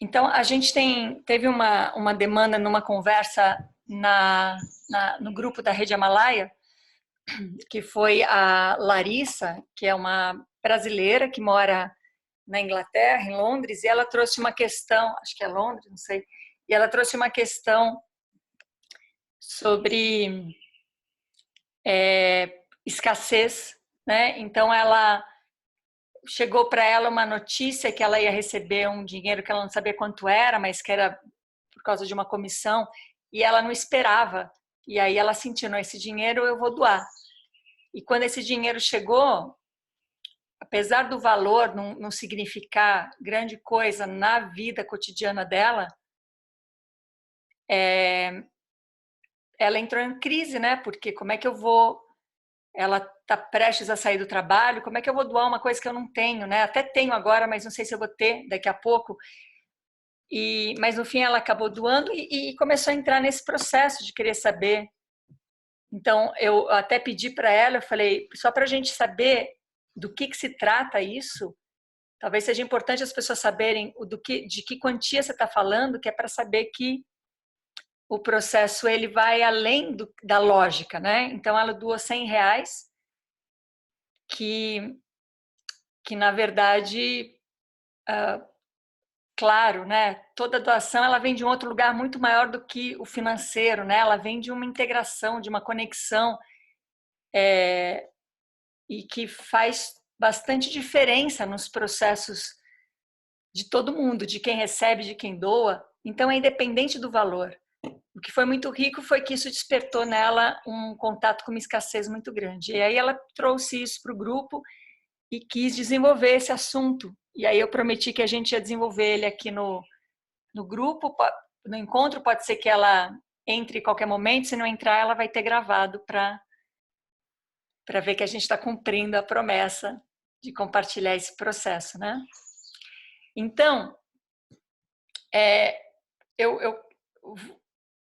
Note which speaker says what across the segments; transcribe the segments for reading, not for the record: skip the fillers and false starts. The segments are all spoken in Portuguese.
Speaker 1: Então, a gente teve uma demanda numa conversa no grupo da Rede Amalaia, que foi a Larissa, que é uma brasileira que mora na Inglaterra, em Londres, e ela trouxe uma questão, acho que é Londres, não sei, e ela trouxe uma questão sobre escassez, né? Então, ela chegou para ela uma notícia que ela ia receber um dinheiro que ela não sabia quanto era, mas que era por causa de uma comissão, e ela não esperava. E aí ela sentiu, não, esse dinheiro eu vou doar. E quando esse dinheiro chegou, apesar do valor não significar grande coisa na vida cotidiana dela, ela entrou em crise, né? Porque como é que eu vou... Ela está prestes a sair do trabalho, como é que eu vou doar uma coisa que eu não tenho, né? Até tenho agora, mas não sei se eu vou ter daqui a pouco. Mas no fim ela acabou doando e começou a entrar nesse processo de querer saber. Então eu até pedi para ela, eu falei, só para a gente saber do que se trata isso, talvez seja importante as pessoas saberem de que quantia você está falando, que é para saber que o processo ele vai além da lógica, né? Então ela doou R$100, que na verdade, claro, né? Toda doação ela vem de um outro lugar muito maior do que o financeiro, né? Ela vem de uma integração, de uma conexão, e que faz bastante diferença nos processos de todo mundo, de quem recebe, de quem doa. Então é independente do valor. O que foi muito rico foi que isso despertou nela um contato com uma escassez muito grande. E aí ela trouxe isso para o grupo e quis desenvolver esse assunto. E aí eu prometi que a gente ia desenvolver ele aqui no grupo, no encontro. Pode ser que ela entre em qualquer momento, se não entrar, ela vai ter gravado para ver que a gente está cumprindo a promessa de compartilhar esse processo, né? Então,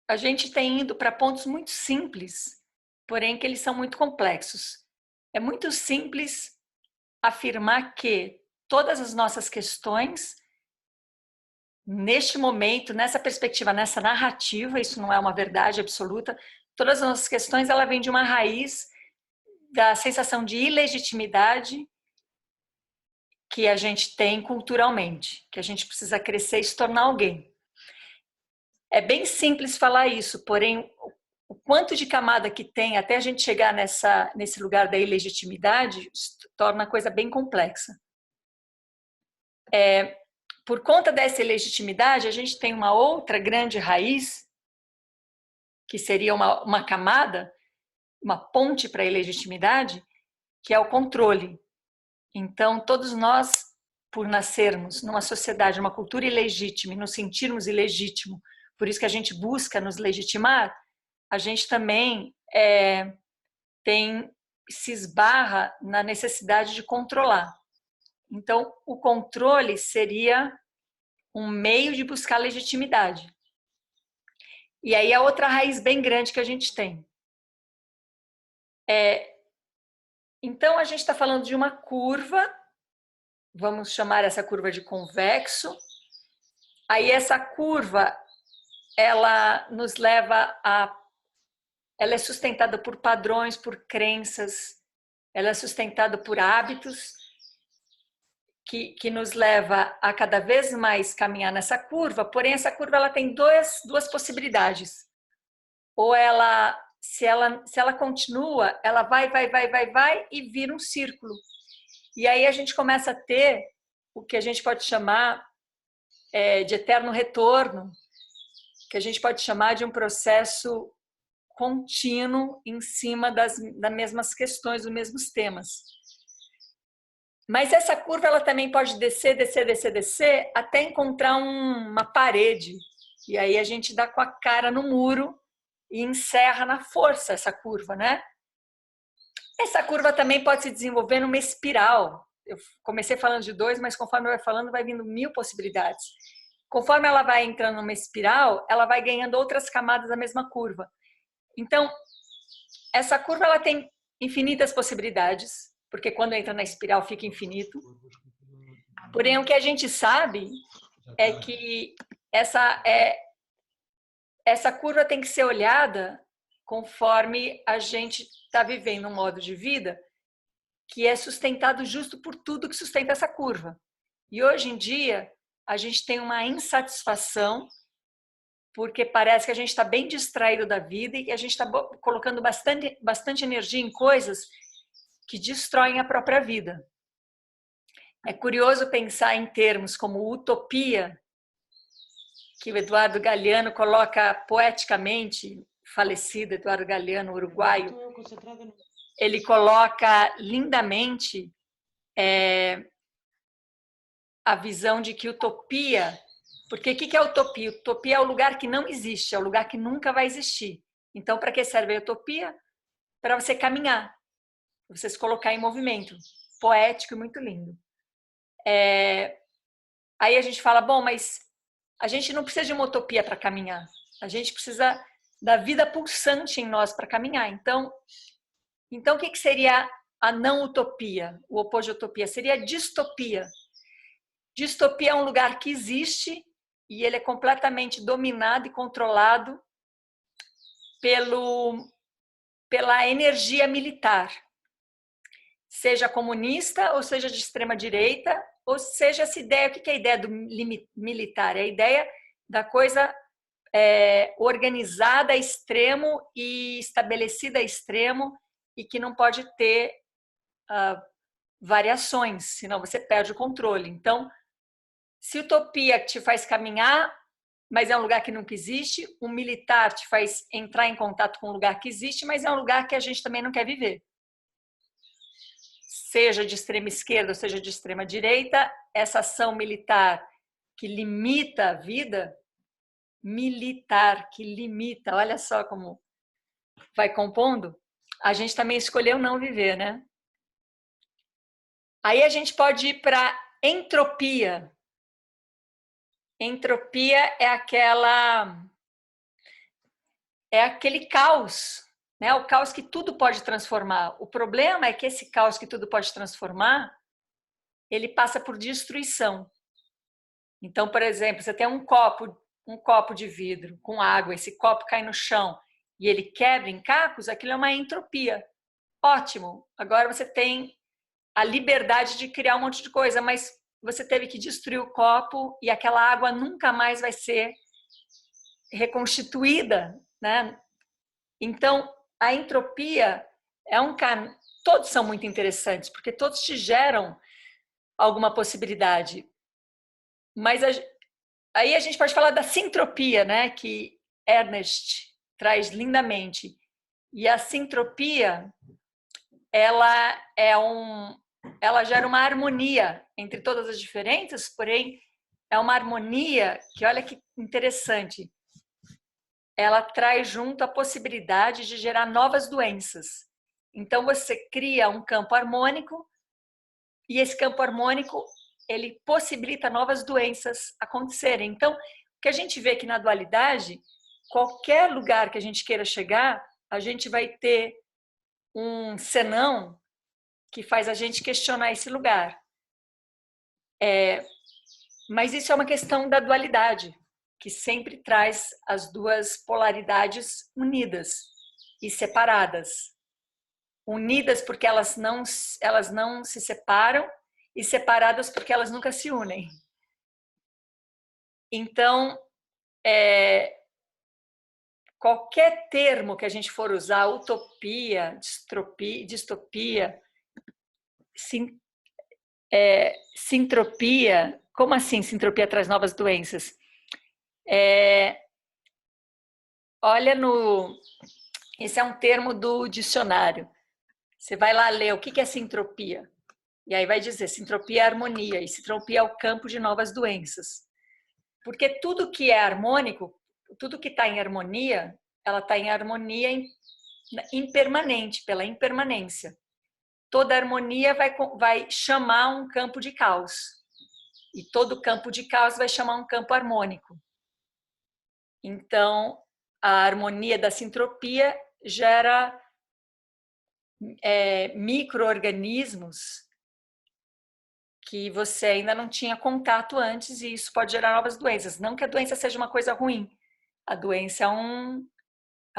Speaker 1: a gente tem ido para pontos muito simples, porém que eles são muito complexos. É muito simples afirmar que todas as nossas questões, neste momento, nessa perspectiva, nessa narrativa, isso não é uma verdade absoluta, todas as nossas questões ela vem de uma raiz da sensação de ilegitimidade que a gente tem culturalmente, que a gente precisa crescer e se tornar alguém. É bem simples falar isso, porém o quanto de camada que tem até a gente chegar nesse lugar da ilegitimidade torna a coisa bem complexa. Por conta dessa ilegitimidade, a gente tem uma outra grande raiz, que seria uma camada, uma ponte para a ilegitimidade, que é o controle. Então, todos nós, por nascermos numa sociedade, numa cultura ilegítima e nos sentirmos ilegítimo, por isso que a gente busca nos legitimar, a gente também se esbarra na necessidade de controlar. Então, o controle seria um meio de buscar legitimidade. E aí a outra raiz bem grande que a gente tem. Então, a gente está falando de uma curva, vamos chamar essa curva de convexo. Aí essa curva, ela nos leva a... Ela é sustentada por padrões, por crenças, ela é sustentada por hábitos, que nos leva a cada vez mais caminhar nessa curva, porém essa curva ela tem duas possibilidades. Ou se ela continua, ela vai e vira um círculo. E aí a gente começa a ter o que a gente pode chamar de eterno retorno, que a gente pode chamar de um processo contínuo em cima das mesmas questões, dos mesmos temas. Mas essa curva ela também pode descer até encontrar uma parede. E aí a gente dá com a cara no muro e encerra na força essa curva, né? Essa curva também pode se desenvolver numa espiral. Eu comecei falando de 2, mas conforme eu vai falando, vai vindo 1000 possibilidades. Conforme ela vai entrando numa espiral, ela vai ganhando outras camadas da mesma curva. Então, essa curva ela tem infinitas possibilidades, porque quando entra na espiral fica infinito. Porém, o que a gente sabe é que essa curva tem que ser olhada conforme a gente está vivendo um modo de vida que é sustentado justo por tudo que sustenta essa curva. E hoje em dia, a gente tem uma insatisfação porque parece que a gente está bem distraído da vida e que a gente está colocando bastante energia em coisas que destroem a própria vida. É curioso pensar em termos como utopia, que o Eduardo Galeano coloca poeticamente, falecido Eduardo Galeano, uruguaio, ele coloca lindamente a visão de que utopia, porque o que é utopia? Utopia é o lugar que não existe, é o lugar que nunca vai existir. Então, para que serve a utopia? Para você caminhar, para você se colocar em movimento. Poético e muito lindo. Aí a gente fala, bom, mas a gente não precisa de uma utopia para caminhar. A gente precisa da vida pulsante em nós para caminhar. Então, o que seria a não utopia? O oposto de utopia seria a distopia. Distopia é um lugar que existe e ele é completamente dominado e controlado pela energia militar, seja comunista ou seja de extrema direita, ou seja essa ideia, o que é a ideia do militar? É a ideia da coisa organizada a extremo e estabelecida a extremo e que não pode ter variações, senão você perde o controle. Então, se utopia te faz caminhar, mas é um lugar que nunca existe, um militar te faz entrar em contato com um lugar que existe, mas é um lugar que a gente também não quer viver. Seja de extrema esquerda ou seja de extrema direita, essa ação militar que limita a vida, militar que limita, olha só como vai compondo, a gente também escolheu não viver, né? Aí a gente pode ir para entropia. Entropia é aquele caos, né? O caos que tudo pode transformar. O problema é que esse caos que tudo pode transformar, ele passa por destruição. Então, por exemplo, você tem um copo de vidro com água, esse copo cai no chão e ele quebra em cacos, aquilo é uma entropia. Ótimo, agora você tem a liberdade de criar um monte de coisa, mas você teve que destruir o copo e aquela água nunca mais vai ser reconstituída, né? Então, a entropia é um caminho. Todos são muito interessantes, porque todos te geram alguma possibilidade. Mas aí a gente pode falar da sintropia, né? Que Ernest traz lindamente. E a sintropia, ela gera uma harmonia entre todas as diferenças, porém é uma harmonia que, olha que interessante, ela traz junto a possibilidade de gerar novas doenças. Então você cria um campo harmônico e esse campo harmônico ele possibilita novas doenças acontecerem. Então, o que a gente vê aqui na dualidade, qualquer lugar que a gente queira chegar, a gente vai ter um senão que faz a gente questionar esse lugar. Mas isso é uma questão da dualidade, que sempre traz as duas polaridades unidas e separadas. Unidas porque elas não se separam e separadas porque elas nunca se unem. Então, qualquer termo que a gente for usar, utopia, distopia, sintropia, como assim sintropia traz novas doenças? Olha esse é um termo do dicionário. Você vai lá ler o que é sintropia. E aí vai dizer, sintropia é harmonia, e sintropia é o campo de novas doenças. Porque tudo que é harmônico, tudo que está em harmonia, ela está em harmonia impermanente, pela impermanência. Toda harmonia vai chamar um campo de caos. E todo campo de caos vai chamar um campo harmônico. Então, a harmonia da sintropia gera micro-organismos que você ainda não tinha contato antes e isso pode gerar novas doenças. Não que a doença seja uma coisa ruim, a doença é um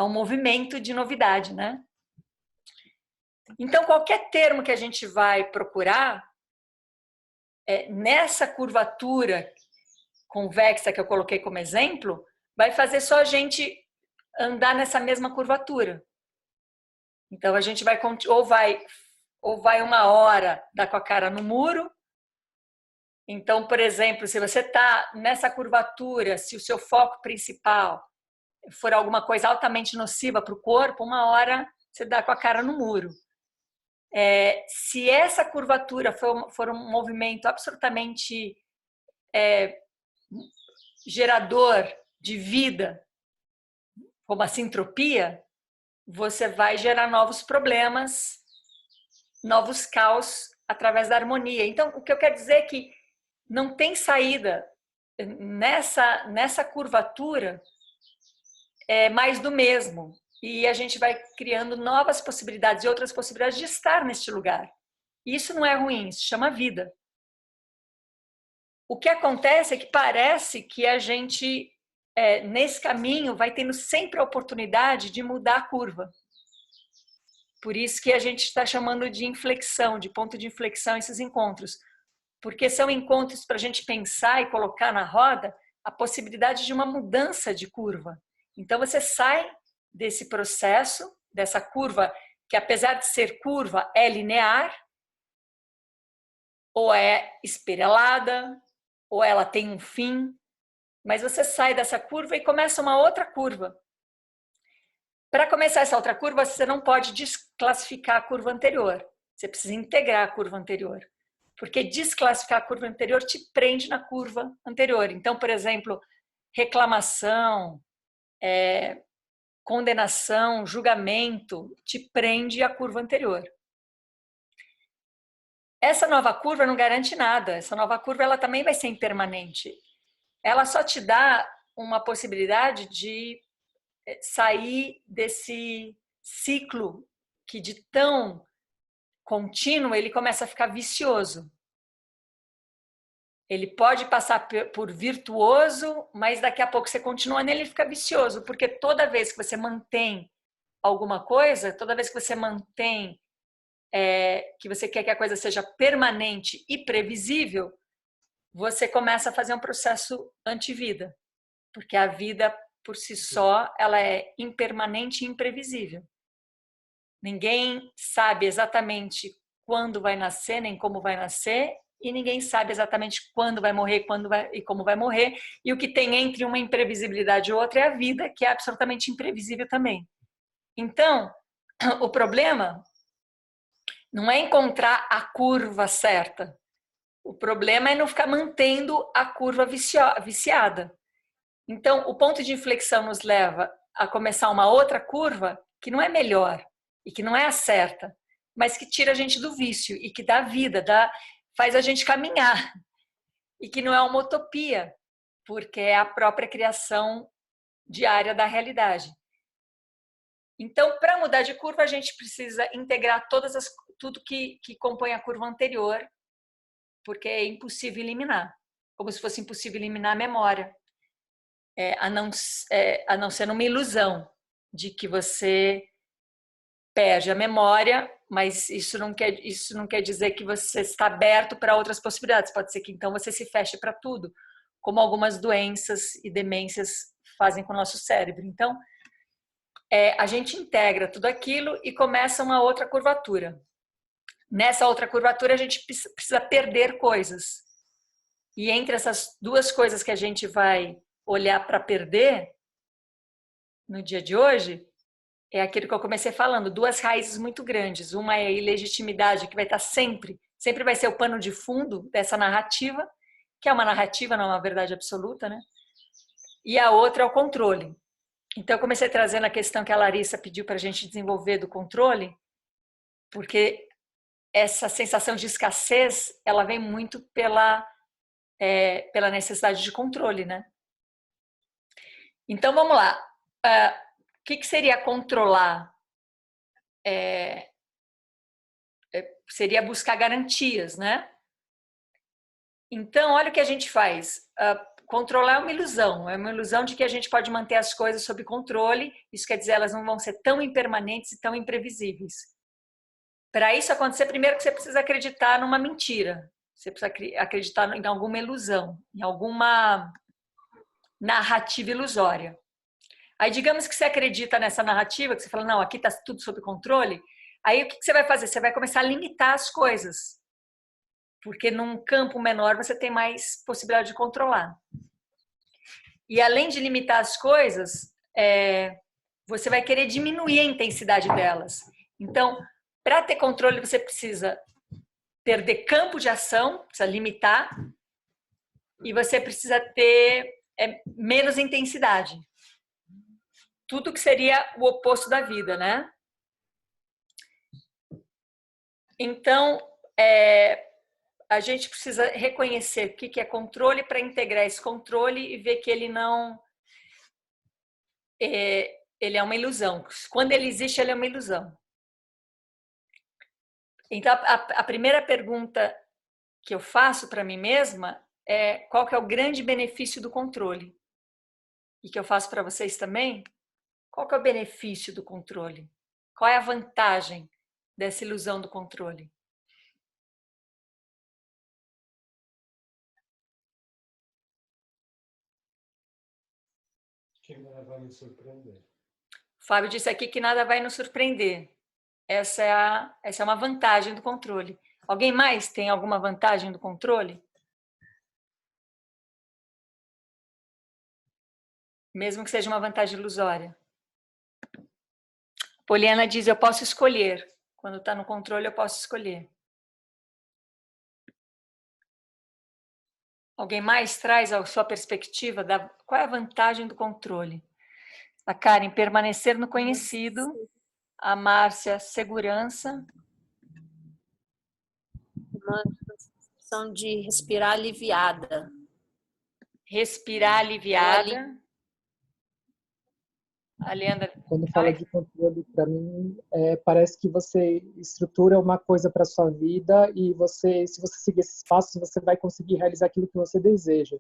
Speaker 1: movimento de novidade, né? Então, qualquer termo que a gente vai procurar, nessa curvatura convexa que eu coloquei como exemplo, vai fazer só a gente andar nessa mesma curvatura. Então, a gente vai ou vai uma hora dar com a cara no muro. Então, por exemplo, se você está nessa curvatura, se o seu foco principal for alguma coisa altamente nociva para o corpo, uma hora você dá com a cara no muro. Se essa curvatura for um movimento absolutamente gerador de vida, como a sintropia, você vai gerar novos problemas, novos caos através da harmonia. Então, o que eu quero dizer é que não tem saída nessa curvatura, mais do mesmo. E a gente vai criando novas possibilidades e outras possibilidades de estar neste lugar. E isso não é ruim, isso chama vida. O que acontece é que parece que a gente, nesse caminho, vai tendo sempre a oportunidade de mudar a curva. Por isso que a gente está chamando de inflexão, de ponto de inflexão, esses encontros. Porque são encontros para a gente pensar e colocar na roda a possibilidade de uma mudança de curva. Então, você sai desse processo, dessa curva, que apesar de ser curva, é linear, ou é espiralada, ou ela tem um fim, mas você sai dessa curva e começa uma outra curva. Para começar essa outra curva, você não pode desclassificar a curva anterior. Você precisa integrar a curva anterior. Porque desclassificar a curva anterior te prende na curva anterior. Então, por exemplo, reclamação, condenação, julgamento, te prende à curva anterior. Essa nova curva não garante nada. Essa nova curva ela também vai ser impermanente. Ela só te dá uma possibilidade de sair desse ciclo que de tão contínuo ele começa a ficar vicioso. Ele pode passar por virtuoso, mas daqui a pouco você continua nele e fica vicioso, porque toda vez que você mantém alguma coisa, toda vez que você mantém que você quer que a coisa seja permanente e previsível, você começa a fazer um processo anti-vida, porque a vida por si só ela é impermanente e imprevisível. Ninguém sabe exatamente quando vai nascer, nem como vai nascer, e ninguém sabe exatamente quando vai morrer, e como vai morrer. E o que tem entre uma imprevisibilidade e outra é a vida, que é absolutamente imprevisível também. Então, o problema não é encontrar a curva certa. O problema é não ficar mantendo a curva viciada. Então, o ponto de inflexão nos leva a começar uma outra curva que não é melhor e que não é a certa, mas que tira a gente do vício e que dá vida, faz a gente caminhar. E que não é uma utopia, porque é a própria criação diária da realidade. Então, para mudar de curva, a gente precisa integrar tudo que compõe a curva anterior, porque é impossível eliminar, como se fosse impossível eliminar a memória. A não ser uma ilusão de que você perde a memória, mas isso não quer dizer que você está aberto para outras possibilidades. Pode ser que então você se feche para tudo, como algumas doenças e demências fazem com o nosso cérebro. Então, a gente integra tudo aquilo e começa uma outra curvatura. Nessa outra curvatura, a gente precisa perder coisas. E entre essas duas coisas que a gente vai olhar para perder no dia de hoje, é aquilo que eu comecei falando, duas raízes muito grandes. Uma é a ilegitimidade, que vai estar sempre vai ser o pano de fundo dessa narrativa, que é uma narrativa, não é uma verdade absoluta, né? E a outra é o controle. Então, eu comecei trazendo a questão que a Larissa pediu para a gente desenvolver do controle, porque essa sensação de escassez, ela vem muito pela necessidade de controle, né? Então, vamos lá. O que seria controlar? Seria buscar garantias, né? Então, olha o que a gente faz. Controlar é uma ilusão de que a gente pode manter as coisas sob controle. Isso quer dizer, elas não vão ser tão impermanentes e tão imprevisíveis. Para isso acontecer, primeiro que você precisa acreditar numa mentira. Você precisa acreditar em alguma ilusão, em alguma narrativa ilusória. Aí, digamos que você acredita nessa narrativa, que você fala, não, aqui está tudo sob controle. Aí, o que você vai fazer? Você vai começar a limitar as coisas. Porque num campo menor você tem mais possibilidade de controlar. E além de limitar as coisas, você vai querer diminuir a intensidade delas. Então, para ter controle, você precisa perder campo de ação, precisa limitar, e você precisa ter menos intensidade. Tudo que seria o oposto da vida, né? Então, a gente precisa reconhecer o que é controle para integrar esse controle e ver que ele não... ele é uma ilusão. Quando ele existe, ele é uma ilusão. Então, a primeira pergunta que eu faço para mim mesma é qual que é o grande benefício do controle? E que eu faço para vocês também, qual que é o benefício do controle? Qual é a vantagem dessa ilusão do controle?
Speaker 2: Que nada vai me surpreender.
Speaker 1: O Fábio disse aqui que nada vai nos surpreender. Essa é uma vantagem do controle. Alguém mais tem alguma vantagem do controle? Mesmo que seja uma vantagem ilusória. Poliana diz, eu posso escolher. Quando está no controle, eu posso escolher. Alguém mais traz a sua perspectiva? Qual é a vantagem do controle? A Karen, permanecer no conhecido. A Márcia, segurança.
Speaker 3: Uma sensação de respirar aliviada.
Speaker 1: Respirar aliviada. A Leandra.
Speaker 4: Quando fala de controle, para mim, parece que você estrutura uma coisa para sua vida e se você seguir esses passos, você vai conseguir realizar aquilo que você deseja.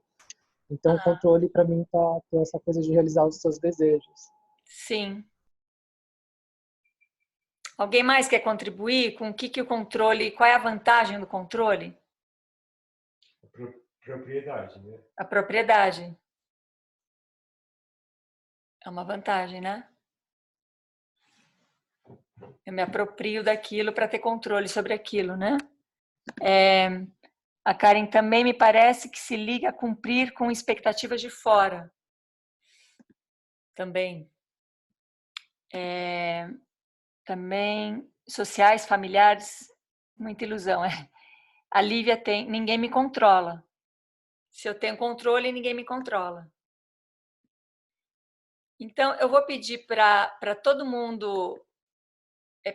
Speaker 4: Então, o controle, para mim, tá essa coisa de realizar os seus desejos.
Speaker 1: Sim. Alguém mais quer contribuir com o que o controle, qual é a vantagem do controle?
Speaker 2: Propriedade, né?
Speaker 1: A propriedade. É uma vantagem, né? Eu me aproprio daquilo para ter controle sobre aquilo, né? A Karen também me parece que se liga a cumprir com expectativas de fora. Também. Também sociais, familiares, muita ilusão. A Lívia tem, ninguém me controla. Se eu tenho controle, ninguém me controla. Então, eu vou pedir para todo mundo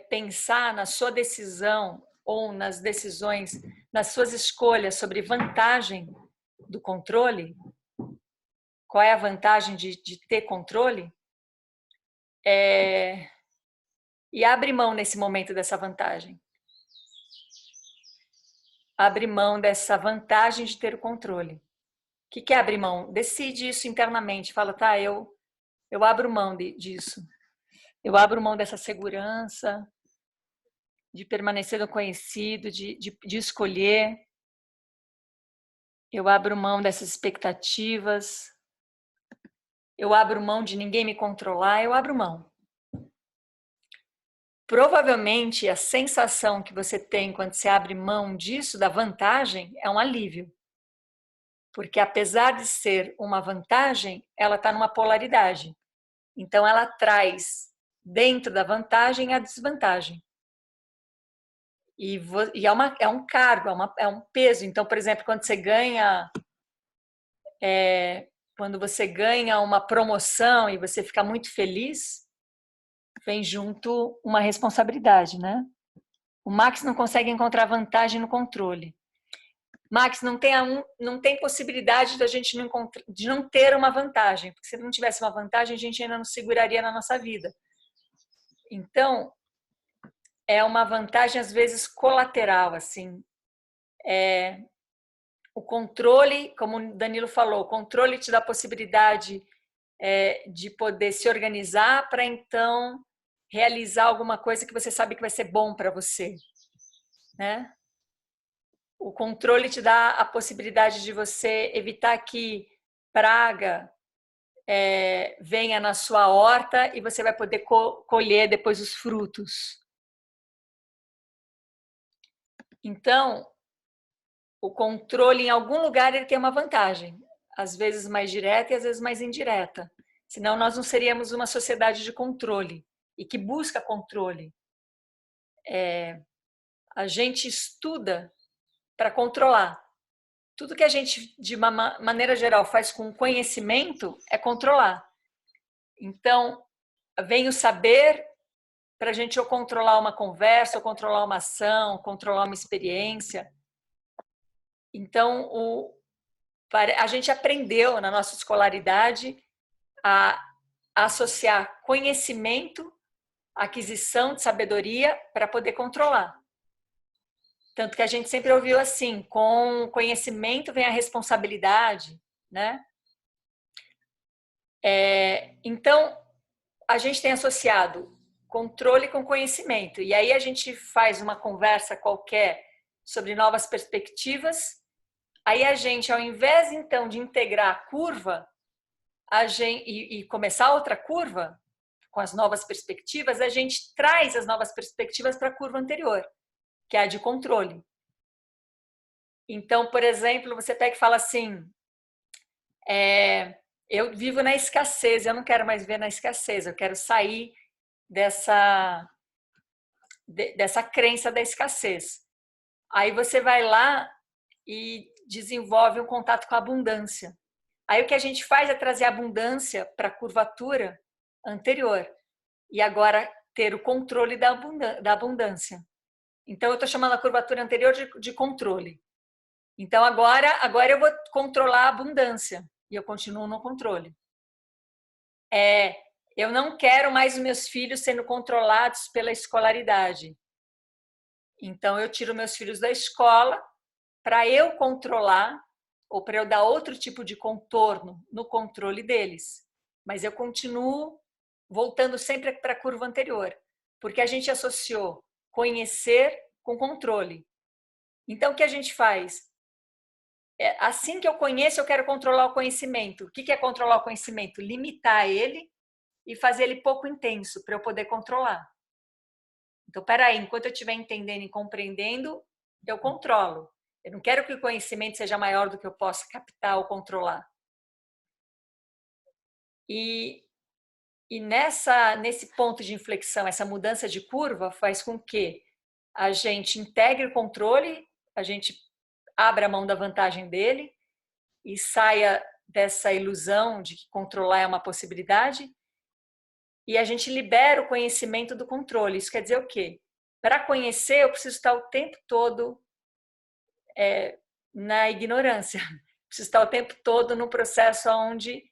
Speaker 1: pensar na sua decisão ou nas decisões, nas suas escolhas sobre vantagem do controle. Qual é a vantagem de ter controle? E abre mão nesse momento dessa vantagem. Abre mão dessa vantagem de ter o controle. O que é abrir mão? Decide isso internamente. Fala, tá, eu abro mão disso. Eu abro mão dessa segurança, de permanecer no conhecido, de escolher. Eu abro mão dessas expectativas. Eu abro mão de ninguém me controlar. Eu abro mão. Provavelmente, a sensação que você tem quando você abre mão disso, da vantagem, é um alívio. Porque, apesar de ser uma vantagem, ela está numa polaridade. Então, ela traz dentro da vantagem a desvantagem. E é um cargo, é um peso. Então, por exemplo, quando você ganha uma promoção e você fica muito feliz, vem junto uma responsabilidade, né? O Max não consegue encontrar vantagem no controle. Max, não tem possibilidade da gente de não ter uma vantagem, porque se não tivesse uma vantagem, a gente ainda não seguraria na nossa vida. Então, é uma vantagem, às vezes, colateral, assim. o controle, como o Danilo falou, o controle te dá a possibilidade de poder se organizar para então realizar alguma coisa que você sabe que vai ser bom para você, né? O controle te dá a possibilidade de você evitar que praga venha na sua horta e você vai poder colher depois os frutos. Então, o controle em algum lugar ele tem uma vantagem, às vezes mais direta e às vezes mais indireta. Senão nós não seríamos uma sociedade de controle e que busca controle. A gente estuda para controlar. Tudo que a gente, de uma maneira geral, faz com conhecimento é controlar. Então, vem o saber para a gente ou controlar uma conversa, ou controlar uma ação, controlar uma experiência. Então, a gente aprendeu na nossa escolaridade a associar conhecimento, aquisição de sabedoria para poder controlar. Tanto que a gente sempre ouviu assim, com conhecimento vem a responsabilidade, né? Então, a gente tem associado controle com conhecimento. E aí a gente faz uma conversa qualquer sobre novas perspectivas. Aí a gente, ao invés então de integrar a curva e começar outra curva com as novas perspectivas, a gente traz as novas perspectivas para a curva anterior, que é a de controle. Então, por exemplo, você pega e fala assim, eu vivo na escassez, eu não quero mais viver na escassez, eu quero sair dessa crença da escassez. Aí você vai lá e desenvolve um contato com a abundância. Aí o que a gente faz é trazer a abundância para a curvatura anterior e agora ter o controle da abundância. Então eu estou chamando a curvatura anterior de controle. Então agora eu vou controlar a abundância e eu continuo no controle. Eu não quero mais os meus filhos sendo controlados pela escolaridade. Então eu tiro meus filhos da escola para eu controlar ou para eu dar outro tipo de contorno no controle deles. Mas eu continuo voltando sempre para a curva anterior, porque a gente associou conhecer com controle. Então o que a gente faz? Assim que eu conheço, eu quero controlar o conhecimento. O que é controlar o conhecimento? Limitar ele e fazer ele pouco intenso para eu poder controlar. Então, peraí, enquanto eu estiver entendendo e compreendendo, eu controlo. Eu não quero que o conhecimento seja maior do que eu possa captar ou controlar. E nesse ponto de inflexão, essa mudança de curva faz com que a gente integre o controle, a gente abra a mão da vantagem dele e saia dessa ilusão de que controlar é uma possibilidade e a gente libera o conhecimento do controle. Isso quer dizer o quê? Para conhecer, eu preciso estar o tempo todo na ignorância. Preciso estar o tempo todo no processo onde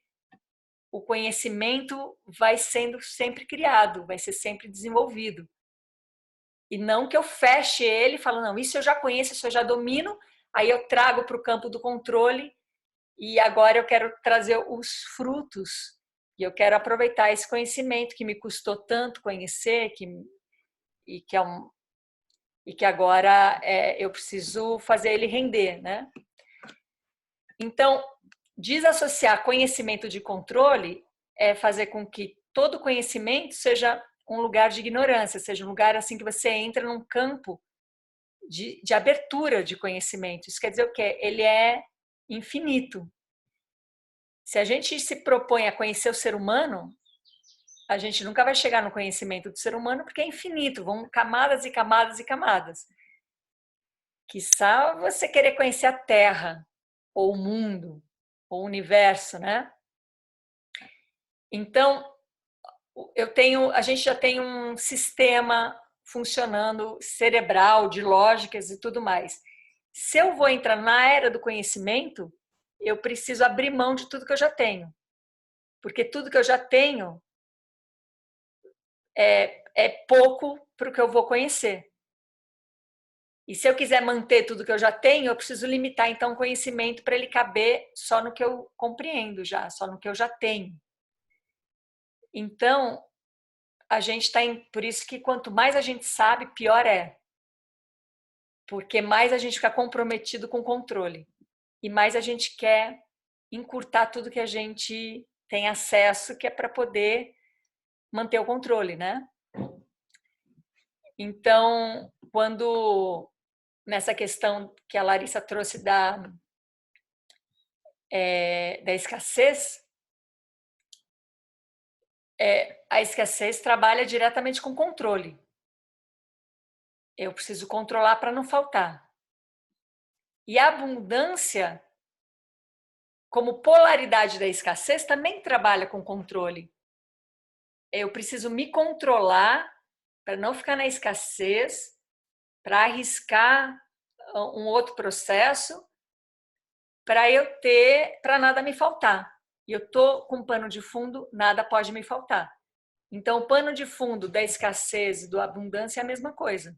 Speaker 1: o conhecimento vai sendo sempre criado, vai ser sempre desenvolvido. E não que eu feche ele e falo, não, isso eu já conheço, isso eu já domino, aí eu trago para o campo do controle e agora eu quero trazer os frutos e eu quero aproveitar esse conhecimento que me custou tanto conhecer e que agora eu preciso fazer ele render, né? Então, desassociar conhecimento de controle é fazer com que todo conhecimento seja um lugar de ignorância, seja um lugar assim que você entra num campo de abertura de conhecimento. Isso quer dizer o quê? Ele é infinito. Se a gente se propõe a conhecer o ser humano, a gente nunca vai chegar no conhecimento do ser humano porque é infinito, vão camadas e camadas e camadas. Quiçá você querer conhecer a Terra, ou o mundo, ou o universo, né? Então, a gente já tem um sistema funcionando cerebral, de lógicas e tudo mais. Se eu vou entrar na era do conhecimento, eu preciso abrir mão de tudo que eu já tenho. Porque tudo que eu já tenho é pouco para o que eu vou conhecer. E se eu quiser manter tudo que eu já tenho, eu preciso limitar então o conhecimento para ele caber só no que eu compreendo já, só no que eu já tenho. Então, a gente está por isso que quanto mais a gente sabe, pior é. Porque mais a gente fica comprometido com o controle. E mais a gente quer encurtar tudo que a gente tem acesso, que é para poder manter o controle, né? Então, quando nessa questão que a Larissa trouxe da escassez, a escassez trabalha diretamente com controle. Eu preciso controlar para não faltar. E a abundância, como polaridade da escassez, também trabalha com controle. Eu preciso me controlar para não ficar na escassez, para arriscar um outro processo, para nada me faltar. E eu tô com pano de fundo, nada pode me faltar. Então, o pano de fundo da escassez e da abundância é a mesma coisa.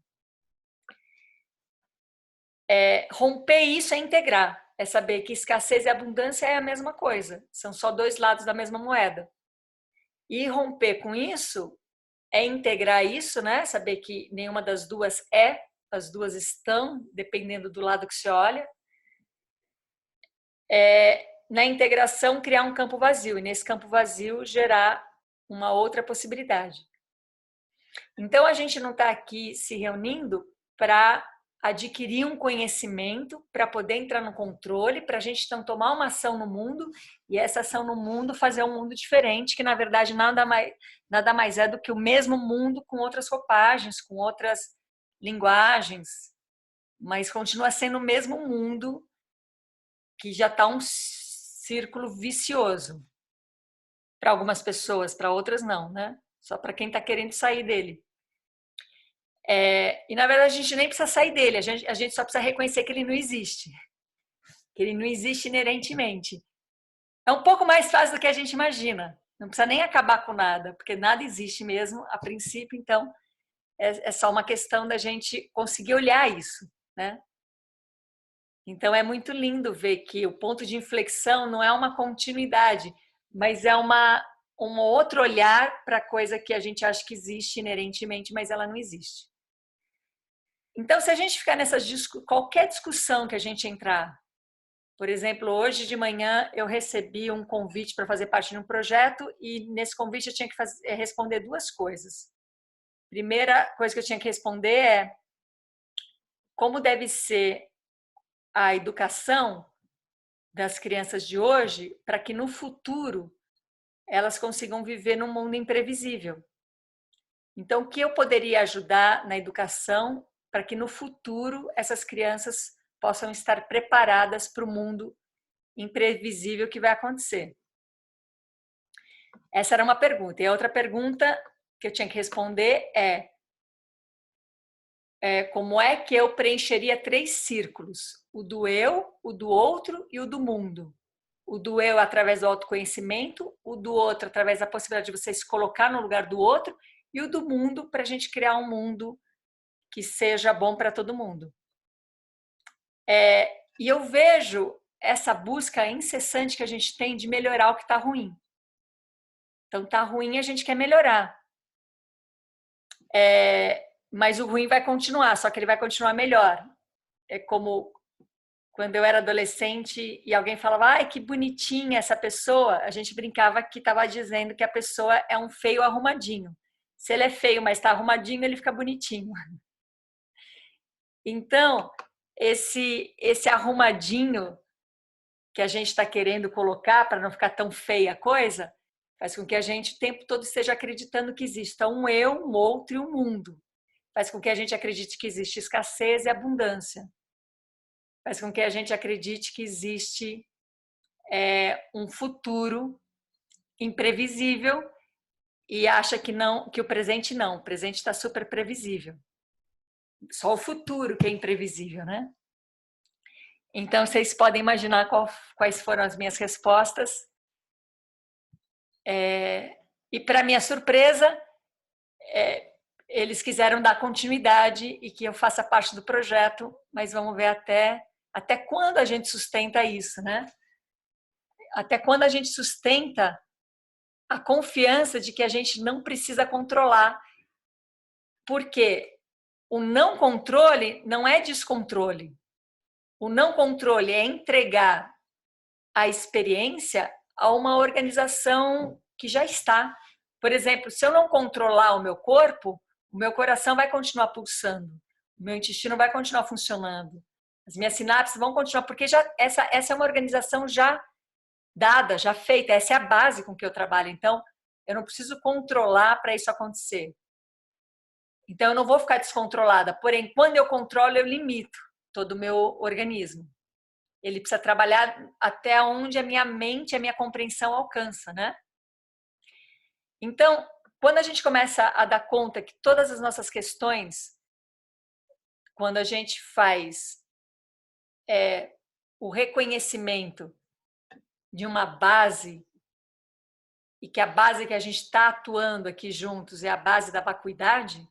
Speaker 1: Romper isso é integrar, é saber que escassez e abundância é a mesma coisa, são só dois lados da mesma moeda. E romper com isso é integrar isso, né? Saber que nenhuma das duas as duas estão, dependendo do lado que se olha. Na integração, criar um campo vazio, e nesse campo vazio gerar uma outra possibilidade. Então, a gente não está aqui se reunindo para adquirir um conhecimento, para poder entrar no controle, para a gente então tomar uma ação no mundo, e essa ação no mundo fazer um mundo diferente, que na verdade nada mais é do que o mesmo mundo com outras roupagens, com outras linguagens, mas continua sendo o mesmo mundo que já está um círculo vicioso para algumas pessoas, para outras não, né? Só para quem está querendo sair dele. E na verdade a gente nem precisa sair dele, a gente só precisa reconhecer que ele não existe, que ele não existe inerentemente. É um pouco mais fácil do que a gente imagina, não precisa nem acabar com nada, porque nada existe mesmo a princípio, então é só uma questão da gente conseguir olhar isso, né? Então é muito lindo ver que o ponto de inflexão não é uma continuidade, mas é um outro olhar para a coisa que a gente acha que existe inerentemente, mas ela não existe. Então, se a gente ficar qualquer discussão que a gente entrar, por exemplo, hoje de manhã eu recebi um convite para fazer parte de um projeto e nesse convite eu tinha que responder duas coisas. Primeira coisa que eu tinha que responder é como deve ser a educação das crianças de hoje para que no futuro elas consigam viver num mundo imprevisível. Então, o que eu poderia ajudar na educação para que no futuro essas crianças possam estar preparadas para o mundo imprevisível que vai acontecer? Essa era uma pergunta. E a outra pergunta que eu tinha que responder é como é que eu preencheria 3 círculos? O do eu, o do outro e o do mundo. O do eu através do autoconhecimento, o do outro através da possibilidade de você se colocar no lugar do outro e o do mundo para a gente criar um mundo que seja bom para todo mundo. E eu vejo essa busca incessante que a gente tem de melhorar o que está ruim. Então, está ruim, a gente quer melhorar. Mas o ruim vai continuar, só que ele vai continuar melhor. É como quando eu era adolescente e alguém falava, ai, que bonitinha essa pessoa, a gente brincava que estava dizendo que a pessoa é um feio arrumadinho. Se ele é feio, mas está arrumadinho, ele fica bonitinho. Então, esse arrumadinho que a gente está querendo colocar para não ficar tão feia a coisa, faz com que a gente o tempo todo esteja acreditando que exista um eu, um outro e um mundo. Faz com que a gente acredite que existe escassez e abundância. Faz com que a gente acredite que existe um futuro imprevisível e acha que não, que o presente não. O presente está super previsível. Só o futuro que é imprevisível, né? Então, vocês podem imaginar quais foram as minhas respostas. E, para minha surpresa, eles quiseram dar continuidade e que eu faça parte do projeto, mas vamos ver até quando a gente sustenta isso, né? Até quando a gente sustenta a confiança de que a gente não precisa controlar, porque o não controle não é descontrole. O não controle é entregar a experiência a uma organização que já está. Por exemplo, se eu não controlar o meu corpo, o meu coração vai continuar pulsando, o meu intestino vai continuar funcionando, as minhas sinapses vão continuar, porque essa é uma organização já dada, já feita, essa é a base com que eu trabalho. Então, eu não preciso controlar para isso acontecer. Então, eu não vou ficar descontrolada, porém, quando eu controlo, eu limito todo o meu organismo. Ele precisa trabalhar até onde a minha mente, a minha compreensão alcança, né? Então, quando a gente começa a dar conta que todas as nossas questões, quando a gente faz o reconhecimento de uma base, e que a base que a gente está atuando aqui juntos é a base da vacuidade,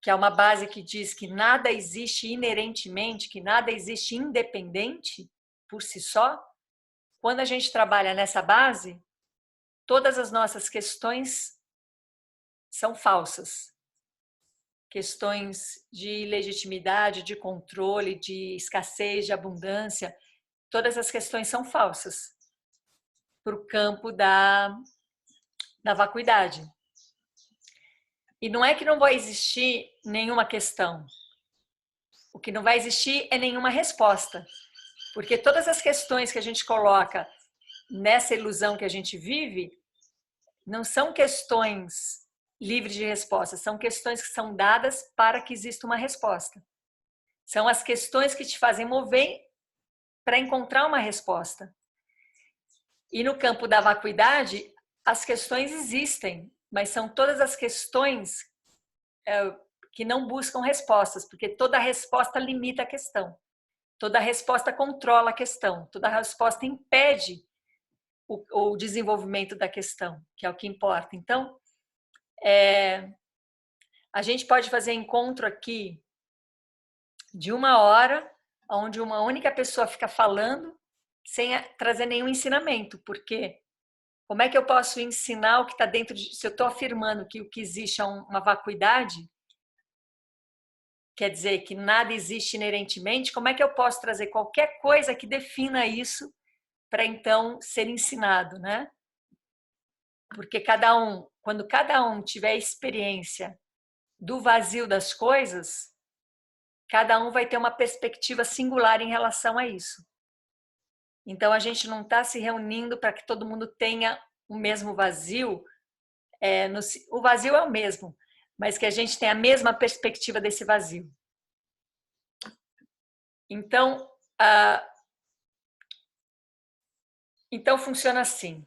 Speaker 1: que é uma base que diz que nada existe inerentemente, que nada existe independente por si só. Quando a gente trabalha nessa base, todas as nossas questões são falsas. Questões de legitimidade, de controle, de escassez, de abundância, todas as questões são falsas para o campo da vacuidade. E não é que não vai existir nenhuma questão. O que não vai existir é nenhuma resposta. Porque todas as questões que a gente coloca nessa ilusão que a gente vive não são questões livres de resposta, são questões que são dadas para que exista uma resposta. São as questões que te fazem mover para encontrar uma resposta. E no campo da vacuidade, as questões existem, mas são todas as questões que não buscam respostas, porque toda resposta limita a questão. Toda resposta controla a questão. Toda resposta impede o desenvolvimento da questão, que é o que importa. Então, a gente pode fazer encontro aqui de 1 hora, onde uma única pessoa fica falando sem trazer nenhum ensinamento, porque como é que eu posso ensinar o que está dentro de... Se eu estou afirmando que o que existe é uma vacuidade, quer dizer que nada existe inerentemente, como é que eu posso trazer qualquer coisa que defina isso para então ser ensinado, né? Porque quando cada um tiver a experiência do vazio das coisas, cada um vai ter uma perspectiva singular em relação a isso. Então, a gente não está se reunindo para que todo mundo tenha o mesmo vazio. O vazio é o mesmo, mas que a gente tenha a mesma perspectiva desse vazio. Então, então funciona assim.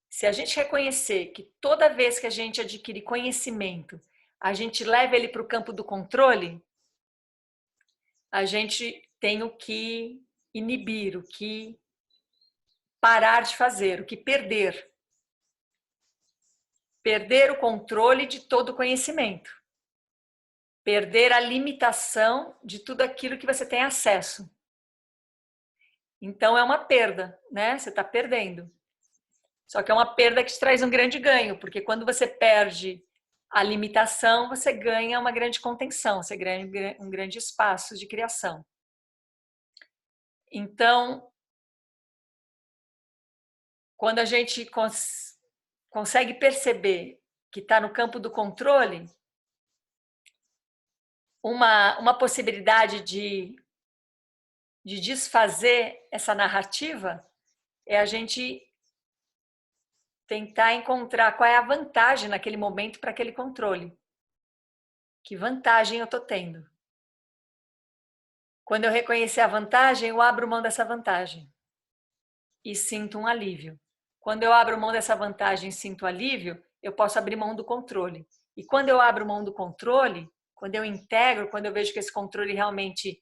Speaker 1: Se a gente reconhecer que toda vez que a gente adquire conhecimento, a gente leva ele para o campo do controle, a gente tem o que inibir, o que parar de fazer, o que perder. Perder o controle de todo o conhecimento. Perder a limitação de tudo aquilo que você tem acesso. Então é uma perda, né? Você está perdendo. Só que é uma perda que te traz um grande ganho, porque quando você perde a limitação, você ganha uma grande contenção, você ganha um grande espaço de criação. Então, quando a gente consegue perceber que está no campo do controle, uma possibilidade de desfazer essa narrativa é a gente tentar encontrar qual é a vantagem naquele momento para aquele controle. Que vantagem eu estou tendo? Quando eu reconhecer a vantagem, eu abro mão dessa vantagem e sinto um alívio. Quando eu abro mão dessa vantagem e sinto alívio, eu posso abrir mão do controle. E quando eu abro mão do controle, quando eu integro, quando eu vejo que esse controle realmente,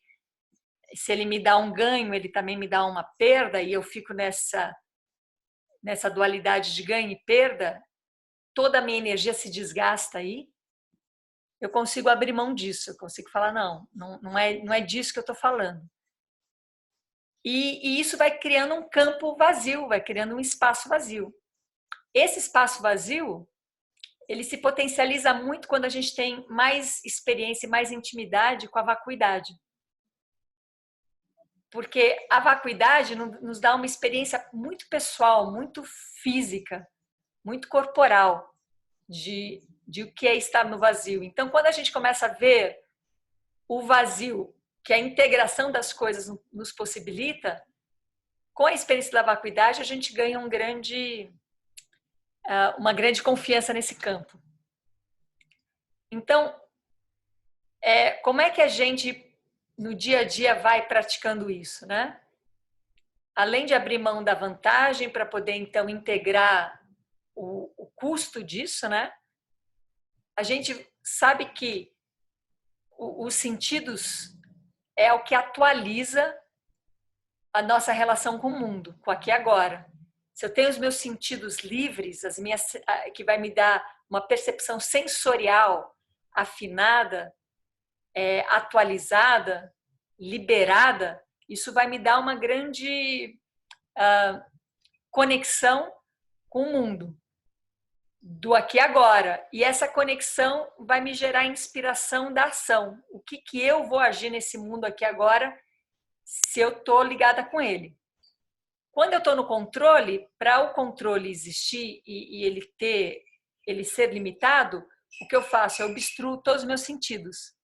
Speaker 1: se ele me dá um ganho, ele também me dá uma perda, e eu fico nessa dualidade de ganho e perda, toda a minha energia se desgasta aí, eu consigo abrir mão disso, eu consigo falar, não é disso que eu estou falando. E isso vai criando um campo vazio, vai criando um espaço vazio. Esse espaço vazio, ele se potencializa muito quando a gente tem mais experiência e mais intimidade com a vacuidade. Porque a vacuidade nos dá uma experiência muito pessoal, muito física, muito corporal de o que é estar no vazio. Então, quando a gente começa a ver o vazio, que a integração das coisas nos possibilita, com a experiência da vacuidade, a gente ganha uma grande confiança nesse campo. Então, como é que a gente, no dia a dia, vai praticando isso, né? Além de abrir mão da vantagem para poder, então, integrar o custo disso, né? A gente sabe que os sentidos é o que atualiza a nossa relação com o mundo, com o aqui e agora. Se eu tenho os meus sentidos livres, que vai me dar uma percepção sensorial afinada, atualizada, liberada, isso vai me dar uma grande conexão com o mundo, do aqui e agora. E essa conexão vai me gerar inspiração da ação. O que eu vou agir nesse mundo aqui agora, se eu estou ligada com ele. Quando eu estou no controle, para o controle existir e ele ser limitado, o que eu faço? Eu obstruo todos os meus sentidos.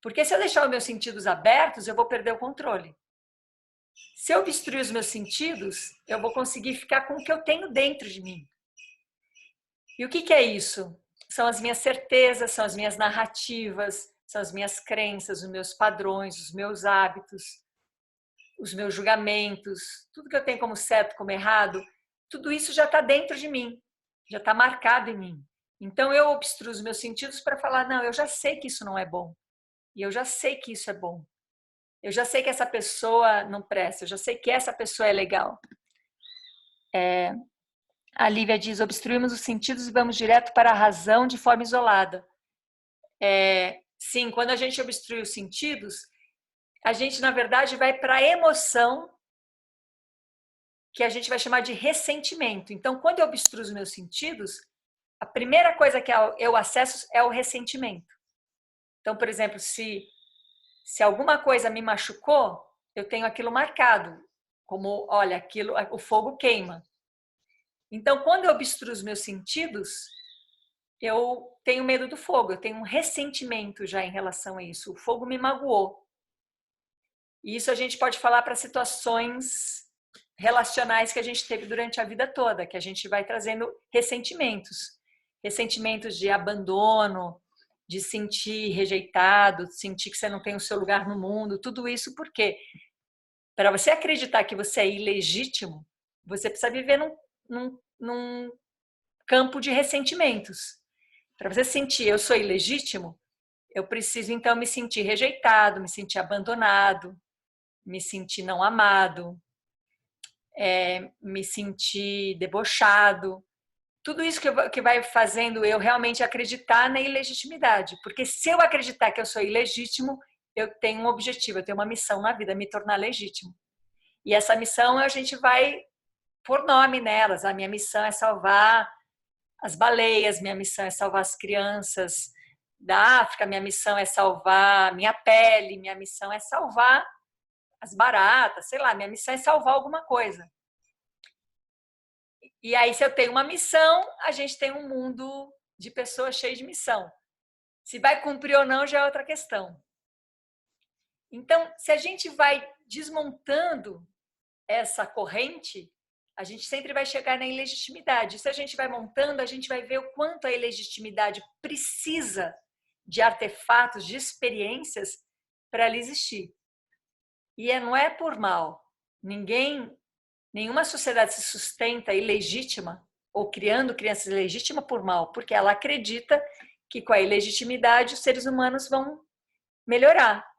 Speaker 1: Porque se eu deixar os meus sentidos abertos, eu vou perder o controle. Se eu obstruir os meus sentidos, eu vou conseguir ficar com o que eu tenho dentro de mim. E o que é isso? São as minhas certezas, são as minhas narrativas, são as minhas crenças, os meus padrões, os meus hábitos, os meus julgamentos, tudo que eu tenho como certo, como errado, tudo isso já está dentro de mim, já está marcado em mim. Então eu obstruo os meus sentidos para falar, não, eu já sei que isso não é bom. E eu já sei que isso é bom. Eu já sei que essa pessoa não presta, eu já sei que essa pessoa é legal. A Lívia diz, obstruímos os sentidos e vamos direto para a razão de forma isolada. Sim, quando a gente obstrui os sentidos, a gente, na verdade, vai para a emoção que a gente vai chamar de ressentimento. Então, quando eu obstruo os meus sentidos, a primeira coisa que eu acesso é o ressentimento. Então, por exemplo, se alguma coisa me machucou, eu tenho aquilo marcado, como, olha, o fogo queima. Então, quando eu obstruo os meus sentidos, eu tenho medo do fogo, eu tenho um ressentimento já em relação a isso. O fogo me magoou. E isso a gente pode falar para situações relacionais que a gente teve durante a vida toda, que a gente vai trazendo ressentimentos. Ressentimentos de abandono, de sentir rejeitado, de sentir que você não tem o seu lugar no mundo, tudo isso porque para você acreditar que você é ilegítimo, você precisa viver num campo de ressentimentos. Para você sentir eu sou ilegítimo, eu preciso então me sentir rejeitado, me sentir abandonado, me sentir não amado, me sentir debochado. Tudo isso que vai fazendo eu realmente acreditar na ilegitimidade. Porque se eu acreditar que eu sou ilegítimo, eu tenho um objetivo, eu tenho uma missão na vida, me tornar legítimo. E essa missão a gente vai pôr nome nelas. A minha missão é salvar as baleias, minha missão é salvar as crianças da África, minha missão é salvar minha pele, minha missão é salvar as baratas, sei lá, minha missão é salvar alguma coisa. E aí, se eu tenho uma missão, a gente tem um mundo de pessoas cheias de missão. Se vai cumprir ou não já é outra questão. Então, se a gente vai desmontando essa corrente, a gente sempre vai chegar na ilegitimidade. Se a gente vai montando, a gente vai ver o quanto a ilegitimidade precisa de artefatos, de experiências para ela existir. E não é por mal. Nenhuma sociedade se sustenta ilegítima ou criando crianças ilegítimas por mal, porque ela acredita que com a ilegitimidade os seres humanos vão melhorar,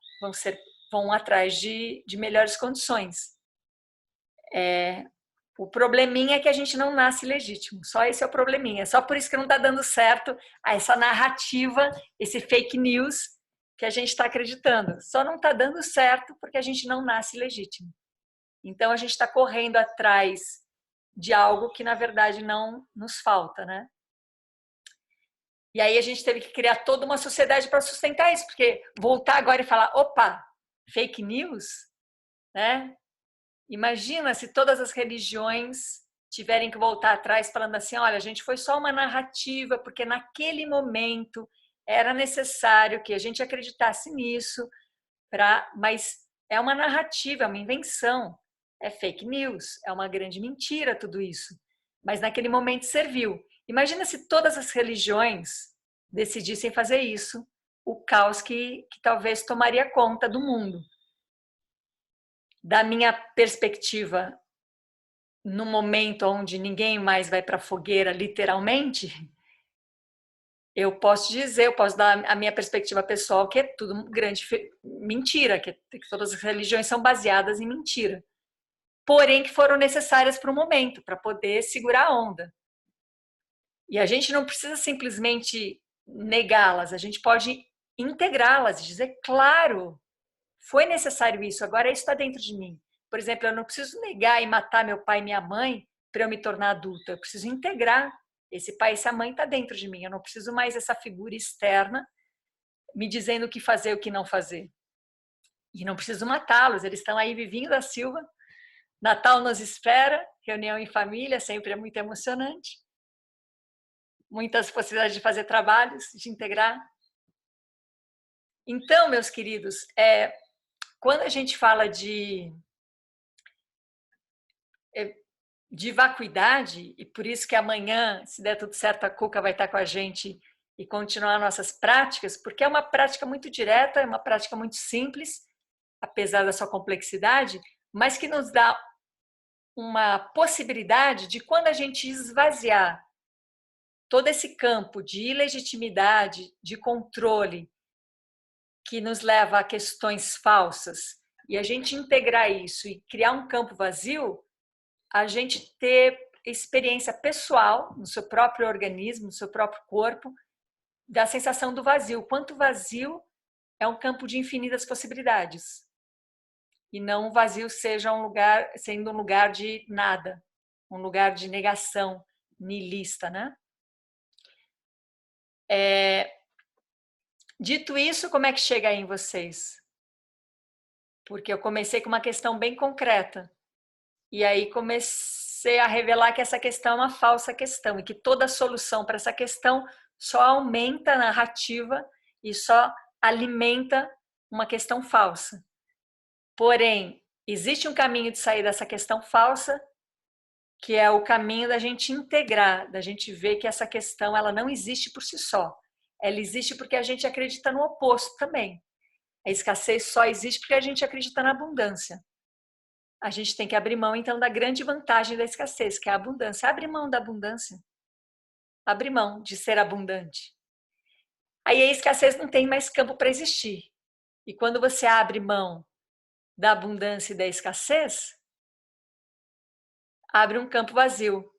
Speaker 1: vão atrás de melhores condições. O probleminha é que a gente não nasce legítimo. Só esse é o probleminha. Só por isso que não está dando certo essa narrativa, esse fake news que a gente está acreditando. Só não está dando certo porque a gente não nasce legítimo. Então a gente está correndo atrás de algo que na verdade não nos falta, né? E aí a gente teve que criar toda uma sociedade para sustentar isso, porque voltar agora e falar, opa, fake news, né? Imagina se todas as religiões tiverem que voltar atrás falando assim, olha, a gente foi só uma narrativa, porque naquele momento era necessário que a gente acreditasse nisso, mas é uma narrativa, é uma invenção, é fake news, é uma grande mentira tudo isso. Mas naquele momento serviu. Imagina se todas as religiões decidissem fazer isso, o caos que talvez tomaria conta do mundo. Da minha perspectiva, no momento onde ninguém mais vai para a fogueira, literalmente, eu posso dar a minha perspectiva pessoal, que é tudo grande mentira, que todas as religiões são baseadas em mentira. Porém, que foram necessárias para o momento, para poder segurar a onda. E a gente não precisa simplesmente negá-las, a gente pode integrá-las, dizer, claro, foi necessário isso, agora isso está dentro de mim. Por exemplo, eu não preciso negar e matar meu pai e minha mãe para eu me tornar adulta, eu preciso integrar. Esse pai e essa mãe está dentro de mim, eu não preciso mais dessa figura externa me dizendo o que fazer e o que não fazer. E não preciso matá-los, eles estão aí vivinho da Silva. Natal nos espera, reunião em família, sempre é muito emocionante. Muitas possibilidades de fazer trabalhos, de integrar. Então, meus queridos, quando a gente fala de vacuidade, e por isso que amanhã, se der tudo certo, a Cuca vai estar com a gente e continuar nossas práticas, porque é uma prática muito direta, é uma prática muito simples, apesar da sua complexidade, mas que nos dá uma possibilidade de, quando a gente esvaziar todo esse campo de ilegitimidade, de controle, que nos leva a questões falsas, e a gente integrar isso e criar um campo vazio, a gente ter experiência pessoal no seu próprio organismo, no seu próprio corpo, da sensação do vazio. Quanto vazio é um campo de infinitas possibilidades. E não o vazio sendo um lugar de nada, um lugar de negação, nihilista, né? Dito isso, como é que chega aí em vocês? Porque eu comecei com uma questão bem concreta. E aí comecei a revelar que essa questão é uma falsa questão e que toda solução para essa questão só aumenta a narrativa e só alimenta uma questão falsa. Porém, existe um caminho de sair dessa questão falsa, que é o caminho da gente integrar, da gente ver que essa questão ela não existe por si só. Ela existe porque a gente acredita no oposto também. A escassez só existe porque a gente acredita na abundância. A gente tem que abrir mão, então, da grande vantagem da escassez, que é a abundância. Abre mão da abundância. Abre mão de ser abundante. Aí a escassez não tem mais campo para existir. E quando você abre mão da abundância e da escassez, abre um campo vazio.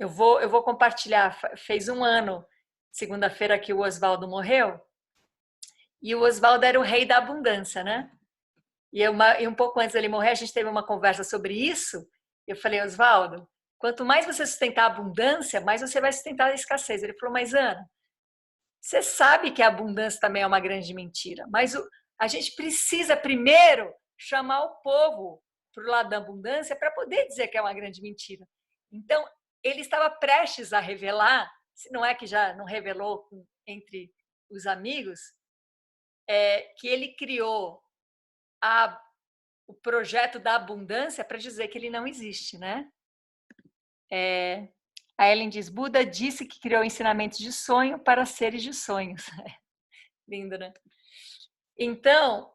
Speaker 1: Eu vou compartilhar. Fez um ano, segunda-feira, que o Oswaldo morreu. E o Oswaldo era o rei da abundância, né? E um pouco antes dele morrer, a gente teve uma conversa sobre isso. Eu falei, Oswaldo, quanto mais você sustentar a abundância, mais você vai sustentar a escassez. Ele falou, mas Ana, você sabe que a abundância também é uma grande mentira, mas a gente precisa primeiro chamar o povo para o lado da abundância para poder dizer que é uma grande mentira. Então, ele estava prestes a revelar, se não é que já não revelou entre os amigos, que ele criou o projeto da abundância para dizer que ele não existe, né? A Ellen diz, Buda disse que criou ensinamentos de sonho para seres de sonhos. Lindo, né? Então,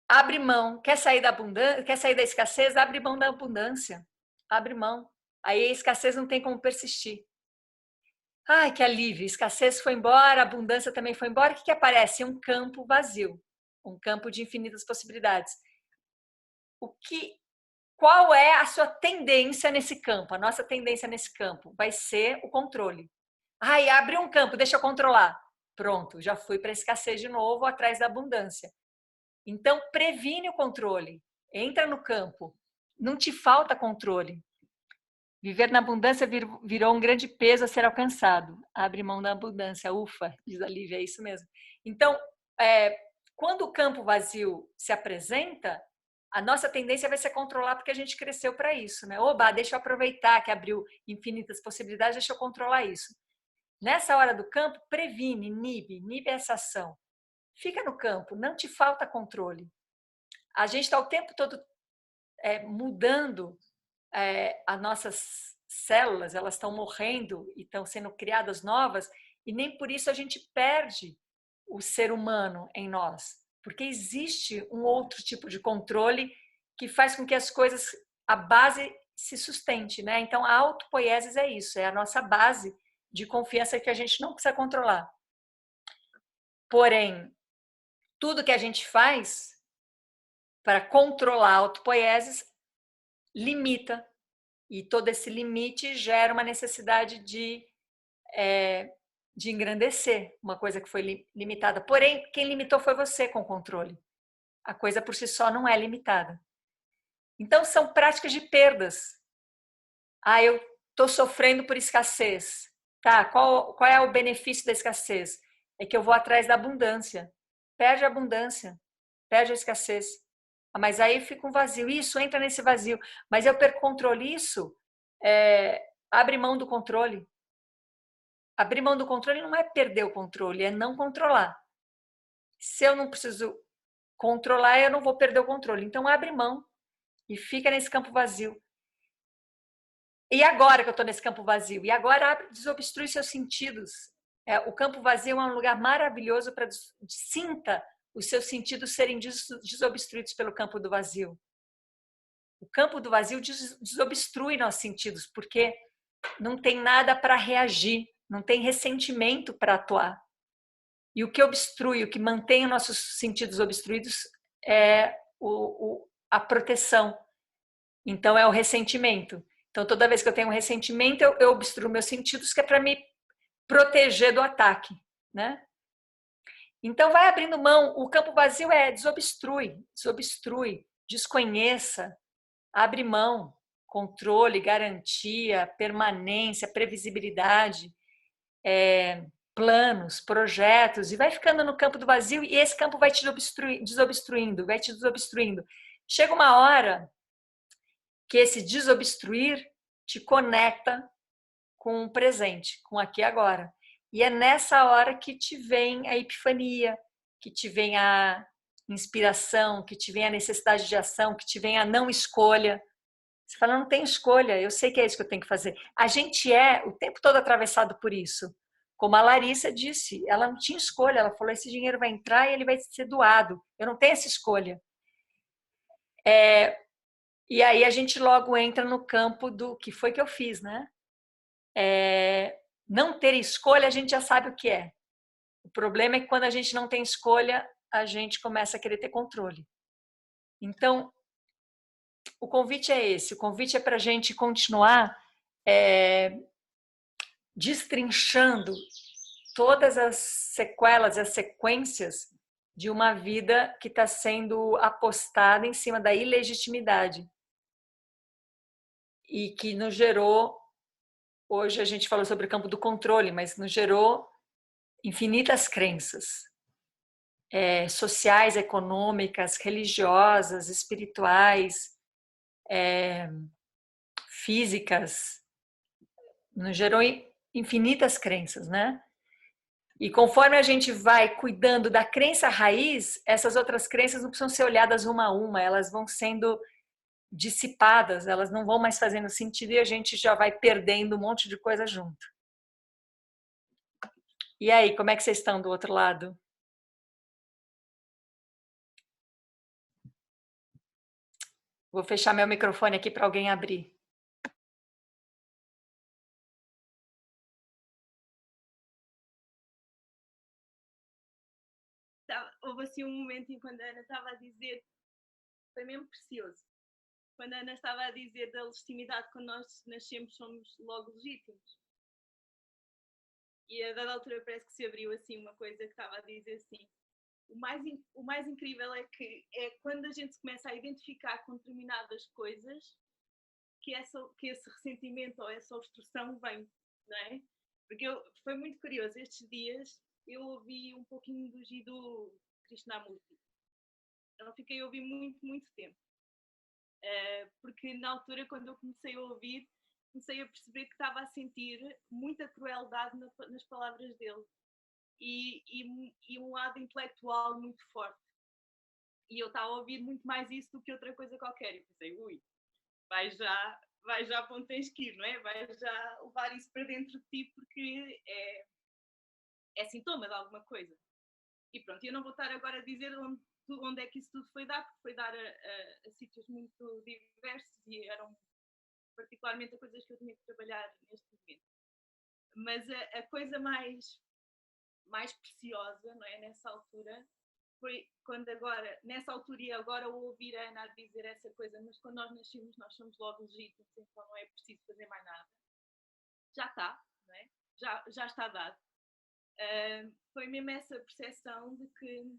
Speaker 1: abre mão. Quer sair da abundância? Quer sair da escassez? Abre mão da abundância. Abre mão. Aí a escassez não tem como persistir. Ai, que alívio. Escassez foi embora, a abundância também foi embora. O que aparece? Um campo vazio. Um campo de infinitas possibilidades. O que qual é a sua tendência nesse campo? A nossa tendência nesse campo vai ser o controle. Ai, abre um campo, deixa eu controlar. Pronto, já fui para a escassez de novo, atrás da abundância. Então, previne o controle. Entra no campo. Não te falta controle. Viver na abundância virou um grande peso a ser alcançado. Abre mão da abundância. Ufa, diz a Lívia, é isso mesmo. Então, quando o campo vazio se apresenta, a nossa tendência vai ser controlar porque a gente cresceu para isso, né? Oba, deixa eu aproveitar que abriu infinitas possibilidades, deixa eu controlar isso. Nessa hora do campo, previne, inibe essa ação. Fica no campo, não te falta controle. A gente está o tempo todo mudando as nossas células, elas estão morrendo e estão sendo criadas novas, e nem por isso a gente perde o ser humano em nós, porque existe um outro tipo de controle que faz com que as coisas, a base se sustente, né? Então a autopoiesis é isso, é a nossa base de confiança que a gente não precisa controlar. Porém, tudo que a gente faz para controlar a autopoiesis limita. E todo esse limite gera uma necessidade de engrandecer uma coisa que foi limitada. Porém, quem limitou foi você com o controle. A coisa por si só não é limitada. Então, são práticas de perdas. Ah, eu estou sofrendo por escassez. Tá, qual é o benefício da escassez? É que eu vou atrás da abundância. Perde a abundância, perde a escassez. Mas aí fica um vazio. Isso, entra nesse vazio. Mas eu perco controle. Isso abre mão do controle. Abrir mão do controle não é perder o controle, é não controlar. Se eu não preciso controlar, eu não vou perder o controle. Então, abre mão e fica nesse campo vazio. E agora que eu estou nesse campo vazio? E agora desobstrui seus sentidos. O campo vazio é um lugar maravilhoso para sinta os seus sentidos serem desobstruídos pelo campo do vazio. O campo do vazio desobstrui nossos sentidos, porque não tem nada para reagir, não tem ressentimento para atuar. E o que obstrui, o que mantém os nossos sentidos obstruídos é a proteção. Então, é o ressentimento. Então, toda vez que eu tenho um ressentimento, eu obstruo meus sentidos, que é para me proteger do ataque, né? Então, vai abrindo mão. O campo vazio desobstrui, desconheça, abre mão, controle, garantia, permanência, previsibilidade, planos, projetos, e vai ficando no campo do vazio, e esse campo vai te desobstruindo, vai te desobstruindo. Chega uma hora que esse desobstruir te conecta com o presente, com aqui e agora. E é nessa hora que te vem a epifania, que te vem a inspiração, que te vem a necessidade de ação, que te vem a não escolha. Você fala, não tem escolha, eu sei que é isso que eu tenho que fazer. A gente o tempo todo atravessado por isso. Como a Larissa disse, ela não tinha escolha, ela falou, esse dinheiro vai entrar e ele vai ser doado. Eu não tenho essa escolha. E aí a gente logo entra no campo do que foi que eu fiz, né? Não ter escolha, a gente já sabe o que é. O problema é que quando a gente não tem escolha, a gente começa a querer ter controle. Então, o convite é esse. O convite é para a gente continuar destrinchando todas as sequelas, as sequências de uma vida que está sendo apostada em cima da ilegitimidade e que nos gerou, hoje a gente falou sobre o campo do controle, mas nos gerou infinitas crenças sociais, econômicas, religiosas, espirituais, físicas, nos gerou infinitas crenças, né? E conforme a gente vai cuidando da crença raiz, essas outras crenças não precisam ser olhadas uma a uma, elas vão sendo dissipadas, elas não vão mais fazendo sentido e a gente já vai perdendo um monte de coisa junto. E aí, como é que vocês estão do outro lado? Vou fechar meu microfone aqui para alguém abrir.
Speaker 5: Houve assim um momento em quando a Ana estava a dizer, foi mesmo precioso. quando a Ana estava a dizer da legitimidade, quando nós nascemos somos logo legítimos. E a dada altura parece que se abriu assim uma coisa que estava a dizer assim, o mais incrível é que é quando a gente começa a identificar com determinadas coisas que esse ressentimento ou essa obstrução vem, não é? Porque foi muito curioso, estes dias eu ouvi um pouquinho do Jiddu Krishnamurti. Não fiquei a ouvir muito tempo. Porque na altura, quando eu comecei a ouvir, comecei a perceber que estava a sentir muita crueldade nas palavras dele. E um lado intelectual muito forte. E eu estava a ouvir muito mais isso do que outra coisa qualquer. E pensei, ui, vai já para onde tens que ir, não é? Vai já levar isso para dentro de ti porque é sintoma de alguma coisa. E pronto, eu não vou estar agora a dizer onde é que isso tudo foi dar, porque foi dar a sítios muito diversos e eram particularmente a coisas que eu tinha que trabalhar neste momento. Mas a coisa mais preciosa, não é, nessa altura, foi quando agora, nessa altura e agora eu ouvir a Ana dizer essa coisa, mas quando nós nascemos nós somos logo legítimos, então não é preciso fazer mais nada. Já está, não é? Já está dado. Foi mesmo essa percepção de que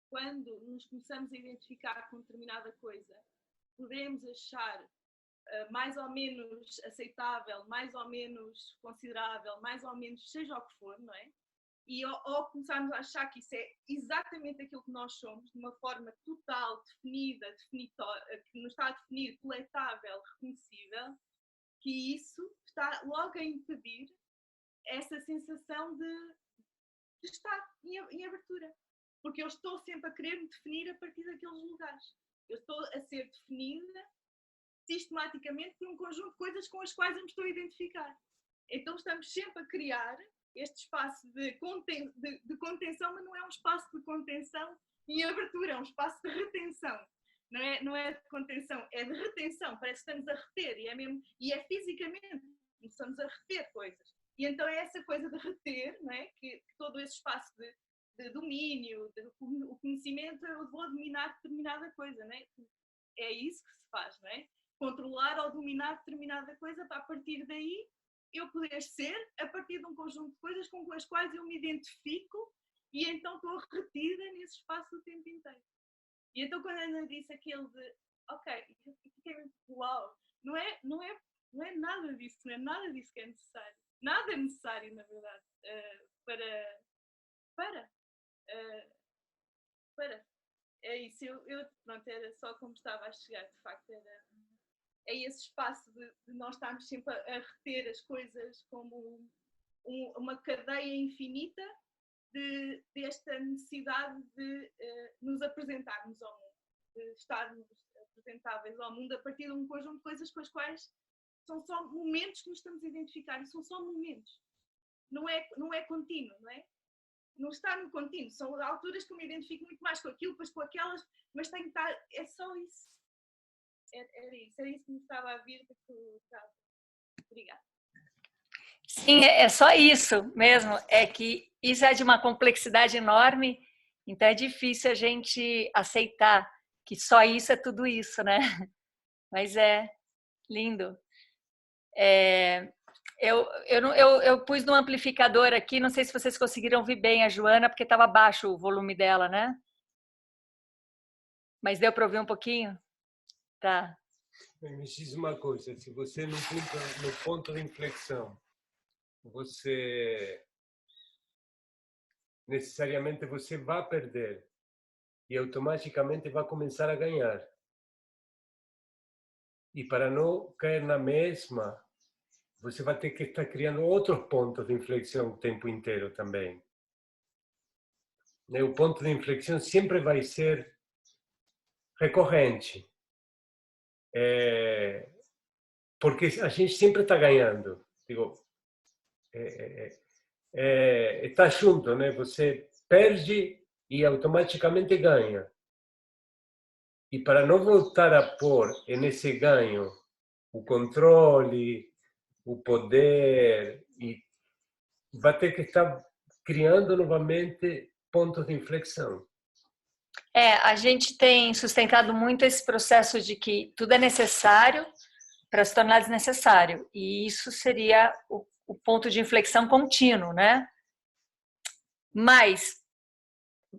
Speaker 5: quando nos começamos a identificar com determinada coisa, podemos achar mais ou menos aceitável, mais ou menos considerável, mais ou menos seja o que for, não é? E ao começarmos a achar que isso é exatamente aquilo que nós somos, de uma forma total, definida, que nos está a definir, coletável, reconhecível, que isso está logo a impedir essa sensação de estar em abertura. Porque eu estou sempre a querer me definir a partir daqueles lugares. Eu estou a ser definida sistematicamente por um conjunto de coisas com as quais eu me estou a identificar. Então estamos sempre a criar este espaço de contenção, mas não é um espaço de contenção e abertura, é um espaço de retenção. Não é de contenção, é de retenção. Parece que estamos a reter e é fisicamente, começamos a reter coisas. E então é essa coisa de reter, não é? Que todo esse espaço de domínio, o conhecimento, eu vou dominar determinada coisa, não é? É isso que se faz, não é? Controlar ou dominar determinada coisa para a partir daí eu poder ser a partir de um conjunto de coisas com as quais eu me identifico e então estou retida nesse espaço o tempo inteiro. E então quando a Ana disse aquele de ok, eu fiquei uau, não é nada disso, não é nada disso que é necessário. Nada é necessário, na verdade, para. É isso, pronto, era só como estava a chegar, de facto, é esse espaço de nós estarmos sempre a reter as coisas como uma cadeia infinita desta necessidade de nos apresentarmos ao mundo, de estarmos apresentáveis ao mundo a partir de um conjunto de coisas com as quais são só momentos que nos estamos a identificar, e são só momentos, não é contínuo, não é? Não está no contínuo, são alturas que eu me identifico muito mais com aquilo, depois com aquelas, mas tem que estar, é só isso. Era isso que me estava a vir. Obrigada.
Speaker 1: Sim, é só isso mesmo, é que isso é de uma complexidade enorme, então é difícil a gente aceitar que só isso é tudo isso, né? Mas é lindo. Eu pus no amplificador aqui, não sei se vocês conseguiram ouvir bem a Joana, porque estava baixo o volume dela, né? Mas deu para ouvir um pouquinho? Tá.
Speaker 2: Me diz uma coisa, se você no ponto de inflexão, necessariamente você vai perder e automaticamente vai começar a ganhar. E para não cair na mesma, você vai ter que estar criando outros pontos de inflexão o tempo inteiro também. O ponto de inflexão sempre vai ser recorrente. Porque a gente sempre está ganhando. Digo, está junto, né? Você perde e automaticamente ganha. E para não voltar a pôr nesse ganho o controle, o poder, e vai ter que estar criando novamente pontos de inflexão.
Speaker 1: A gente tem sustentado muito esse processo de que tudo é necessário para se tornar desnecessário. E isso seria o ponto de inflexão contínuo, né? Mas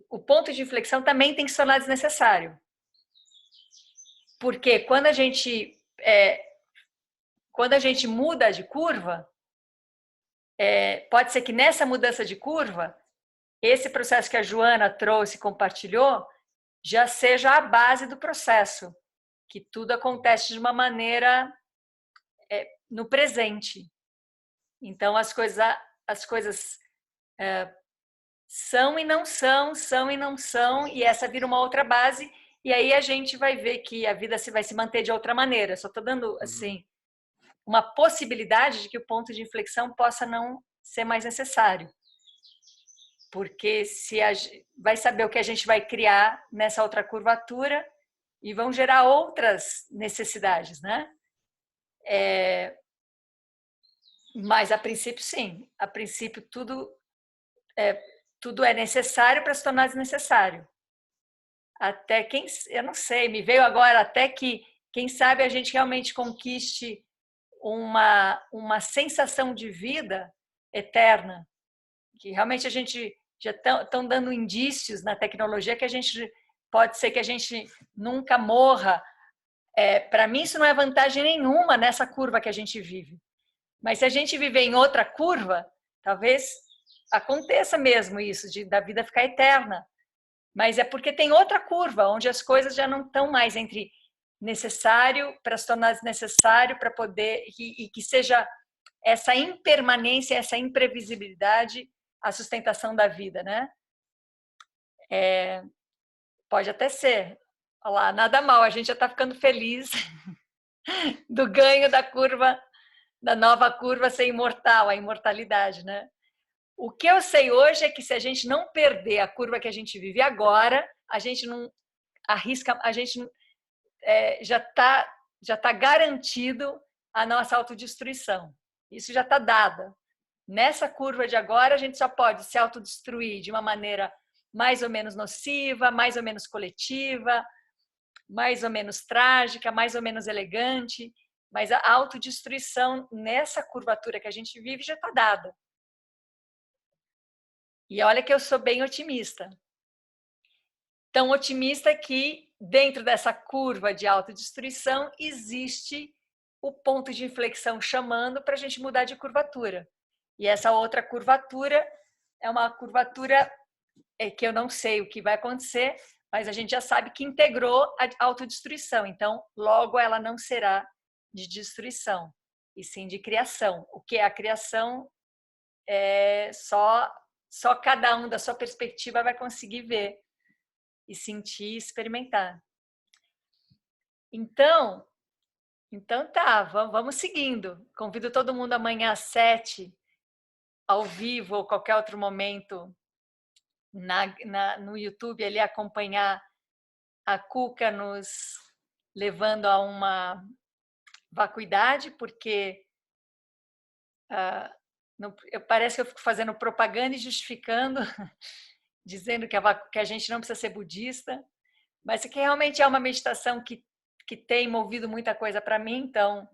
Speaker 1: o ponto de inflexão também tem que se tornar desnecessário. Porque quando a gente muda de curva, pode ser que nessa mudança de curva, esse processo que a Joana trouxe e compartilhou, já seja a base do processo, que tudo acontece de uma maneira no presente. Então, as coisas são e não são, e essa vira uma outra base, e aí a gente vai ver que a vida vai se manter de outra maneira. Só estou dando, assim, uma possibilidade de que o ponto de inflexão possa não ser mais necessário. Porque vai saber o que a gente vai criar nessa outra curvatura e vão gerar outras necessidades, né? Mas a princípio, sim. A princípio, tudo é necessário para se tornar desnecessário. Eu não sei, me veio agora até que, quem sabe, a gente realmente conquiste uma sensação de vida eterna, que realmente a gente já estão dando indícios na tecnologia que pode ser que a gente nunca morra. Para mim, isso não é vantagem nenhuma nessa curva que a gente vive. Mas se a gente viver em outra curva, talvez aconteça mesmo isso, da vida ficar eterna. Mas é porque tem outra curva, onde as coisas já não estão mais entre necessário para se tornar desnecessário, para poder, e que seja essa impermanência, essa imprevisibilidade, a sustentação da vida, né? Pode até ser. Olha lá, nada mal, a gente já está ficando feliz do ganho da curva, da nova curva ser imortal, a imortalidade, né? O que eu sei hoje é que se a gente não perder a curva que a gente vive agora, a gente não arrisca, a gente já tá garantido a nossa autodestruição. Isso já está dado. Nessa curva de agora, a gente só pode se autodestruir de uma maneira mais ou menos nociva, mais ou menos coletiva, mais ou menos trágica, mais ou menos elegante, mas a autodestruição nessa curvatura que a gente vive já está dada. E olha que eu sou bem otimista. Tão otimista que, dentro dessa curva de autodestruição, existe o ponto de inflexão chamando para a gente mudar de curvatura. E essa outra curvatura é uma curvatura que eu não sei o que vai acontecer, mas a gente já sabe que integrou a autodestruição. Então, logo ela não será de destruição, e sim de criação. O que é a criação só cada um da sua perspectiva vai conseguir ver e sentir e experimentar. Então tá, vamos seguindo. Convido todo mundo amanhã às 7, ao vivo ou qualquer outro momento, no YouTube, ali acompanhar a Cuca nos levando a uma vacuidade, porque parece que eu fico fazendo propaganda e justificando, dizendo que a gente não precisa ser budista, mas que realmente é uma meditação que tem movido muita coisa para mim, então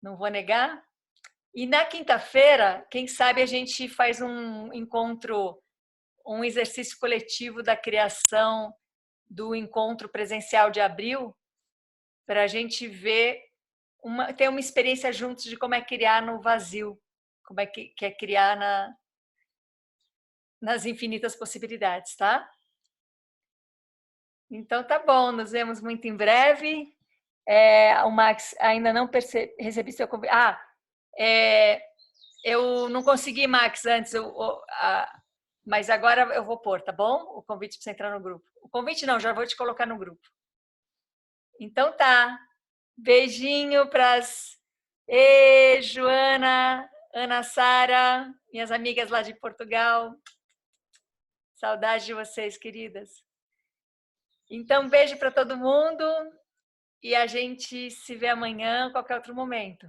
Speaker 1: não vou negar. E na quinta-feira, quem sabe a gente faz um encontro, um exercício coletivo da criação do encontro presencial de abril, para a gente ter uma experiência juntos de como é criar no vazio, como é que é criar nas infinitas possibilidades, tá? Então tá bom, nos vemos muito em breve. O Max, ainda não recebi seu convite. Eu não consegui, Max, antes, mas agora eu vou pôr, tá bom? O convite para você entrar no grupo. O convite não, já vou te colocar no grupo. Então tá. Beijinho para as Joana, Ana Sara, minhas amigas lá de Portugal. Saudade de vocês, queridas. Então, beijo para todo mundo e a gente se vê amanhã, qualquer outro momento.